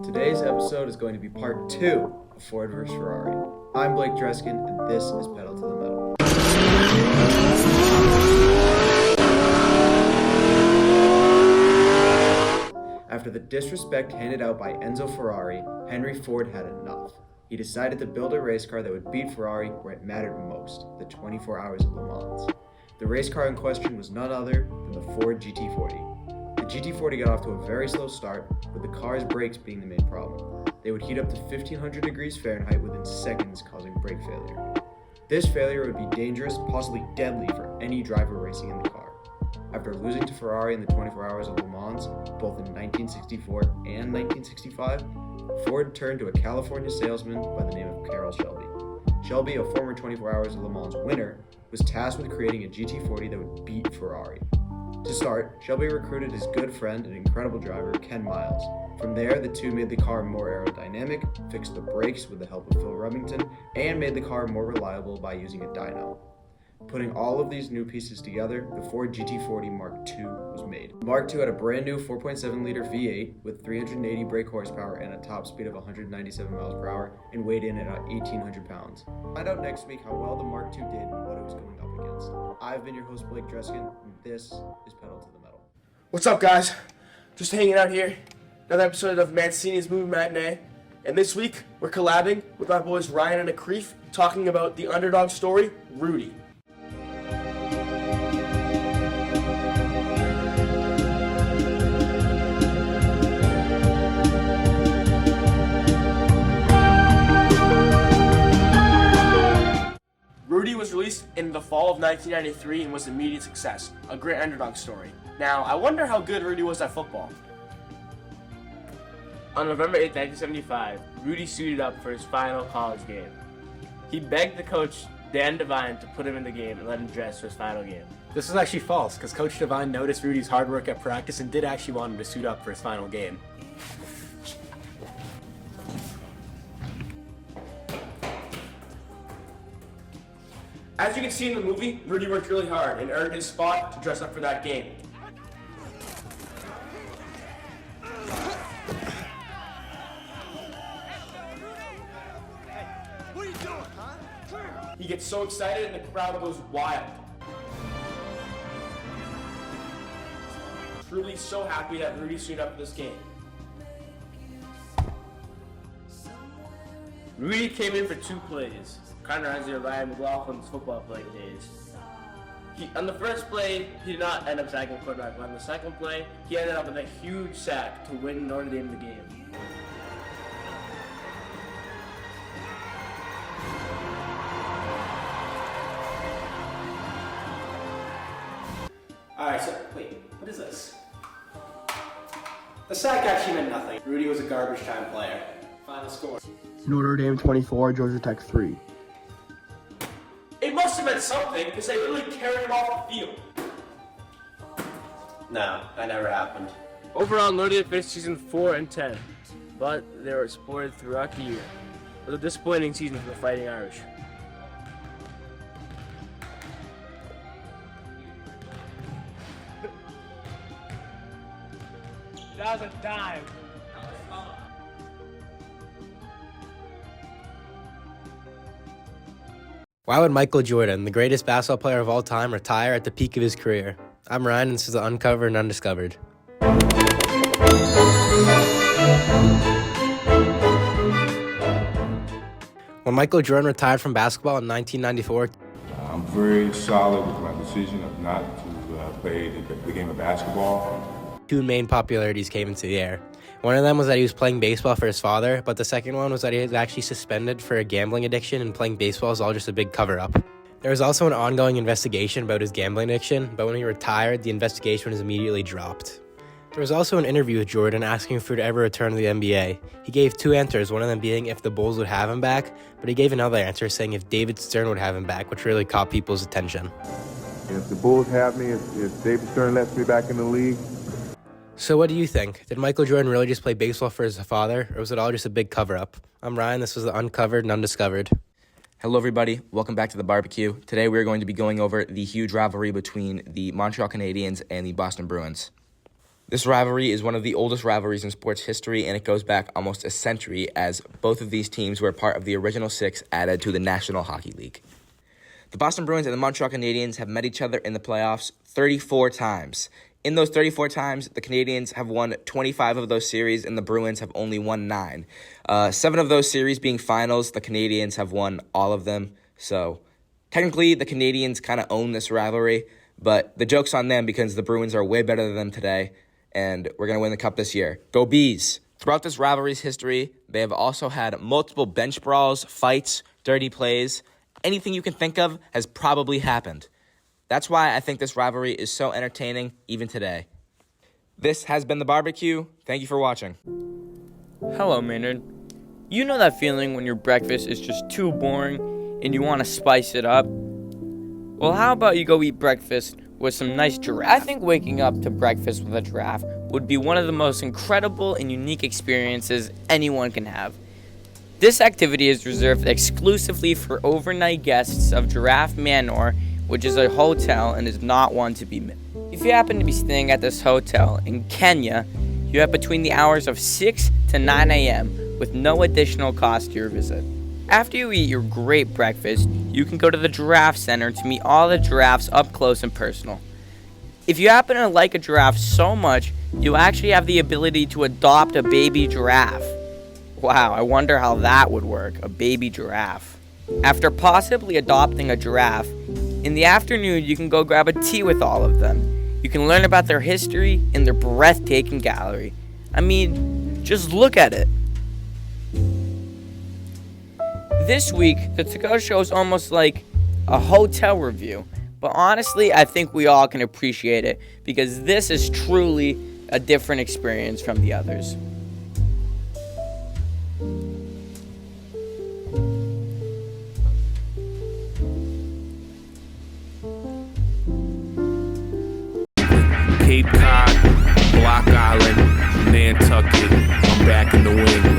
Today's episode is going to be part 2 of Ford vs. Ferrari. I'm Blake Dreskin, and this is Pedal to the Metal. After the disrespect handed out by Enzo Ferrari, Henry Ford had enough. He decided to build a race car that would beat Ferrari where it mattered most, the 24 Hours of Le Mans. The race car in question was none other than the Ford GT40. The GT40 got off to a very slow start, with the car's brakes being the main problem. They would heat up to 1500 degrees Fahrenheit within seconds, causing brake failure. This failure would be dangerous, possibly deadly for any driver racing in the car. After losing to Ferrari in the 24 Hours of Le Mans, both in 1964 and 1965, Ford turned to a California salesman by the name of Carroll Shelby. Shelby, a former 24 Hours of Le Mans winner, was tasked with creating a GT40 that would beat Ferrari. To start, Shelby recruited his good friend and incredible driver, Ken Miles. From there, the two made the car more aerodynamic, fixed the brakes with the help of Phil Remington, and made the car more reliable by using a dyno. Putting all of these new pieces together, the Ford GT40 Mark II was made. The Mark II had a brand new 4.7-liter V8 with 380 brake horsepower and a top speed of 197 miles per hour and weighed in at 1,800 pounds. Find out next week how well the Mark II did and what it was going up against. I've been your host, Blake Dreskin, and this is Pedal to the Metal. What's up, guys? Just hanging out here. Another episode of Mancini's Movie Matinee. And this week, we're collabing with my boys Ryan and Akreef, talking about the underdog story, Rudy. Rudy was released in the fall of 1993 and was an immediate success, a great underdog story. Now, I wonder how good Rudy was at football. On November 8, 1975, Rudy suited up for his final college game. He begged the coach, Dan Devine, to put him in the game and let him dress for his final game. This was actually false, because Coach Devine noticed Rudy's hard work at practice and did actually want him to suit up for his final game. As you can see in the movie, Rudy worked really hard and earned his spot to dress up for that game. He gets so excited and the crowd goes wild. Truly so happy that Rudy suited up for this game. Rudy came in for 2 plays. Kind of reminds me of Ryan McLaughlin's football playing days. On the first play, he did not end up sacking the quarterback, but on the second play, he ended up with a huge sack to win Notre Dame the game. Alright, so, wait, what is this? The sack actually meant nothing. Rudy was a garbage time player. Final score. Notre Dame 24, Georgia Tech 3. It must have meant something, because they literally carried him off the field. No, that never happened. Overall, Notre Dame finished season 4-10, but they were supported throughout the year. It was a disappointing season for the Fighting Irish. That was a dime. Why would Michael Jordan, the greatest basketball player of all time, retire at the peak of his career? I'm Ryan, and this is the Uncovered and Undiscovered. When Michael Jordan retired from basketball in 1994, I'm very solid with my decision of not to play the game of basketball. 2 main popularities came into the air. One of them was that he was playing baseball for his father, but the second one was that he was actually suspended for a gambling addiction, and playing baseball is all just a big cover-up. There was also an ongoing investigation about his gambling addiction, but when he retired, the investigation was immediately dropped. There was also an interview with Jordan asking if he would ever return to the NBA. He gave 2 answers, one of them being if the Bulls would have him back, but he gave another answer saying if David Stern would have him back, which really caught people's attention. If the Bulls have me, if David Stern lets me back in the league. So what do you think? Did Michael Jordan really just play baseball for his father, or was it all just a big cover-up? I'm Ryan, this was the Uncovered and Undiscovered. Hello everybody, welcome back to the barbecue. Today we're going to be going over the huge rivalry between the Montreal Canadiens and the Boston Bruins. This rivalry is one of the oldest rivalries in sports history, and it goes back almost a century, as both of these teams were part of the original 6 added to the National Hockey League. The Boston Bruins and the Montreal Canadiens have met each other in the playoffs 34 times. In those 34 times, the Canadiens have won 25 of those series, and the Bruins have only won 9. 7 of those series being finals, the Canadiens have won all of them. So technically, the Canadiens kind of own this rivalry, but the joke's on them because the Bruins are way better than them today, and we're going to win the Cup this year. Go Bees! Throughout this rivalry's history, they have also had multiple bench brawls, fights, dirty plays. Anything you can think of has probably happened. That's why I think this rivalry is so entertaining even today. This has been The Barbecue. Thank you for watching. Hello, Maynard. You know that feeling when your breakfast is just too boring and you want to spice it up? Well, how about you go eat breakfast with some nice giraffe? I think waking up to breakfast with a giraffe would be one of the most incredible and unique experiences anyone can have. This activity is reserved exclusively for overnight guests of Giraffe Manor, which is a hotel and is not one to be missed. If you happen to be staying at this hotel in Kenya, you have between the hours of 6 to 9 a.m. with no additional cost to your visit. After you eat your great breakfast, you can go to the Giraffe Center to meet all the giraffes up close and personal. If you happen to like a giraffe so much, you'll actually have the ability to adopt a baby giraffe. Wow, I wonder how that would work, a baby giraffe. After possibly adopting a giraffe, in the afternoon you can go grab a tea with all of them. You can learn about their history in their breathtaking gallery. I mean, just look at it. This week, the To-Go Show is almost like a hotel review, but honestly, I think we all can appreciate it because this is truly a different experience from the others. Cape Cod, Block Island, Nantucket, I'm back in New England.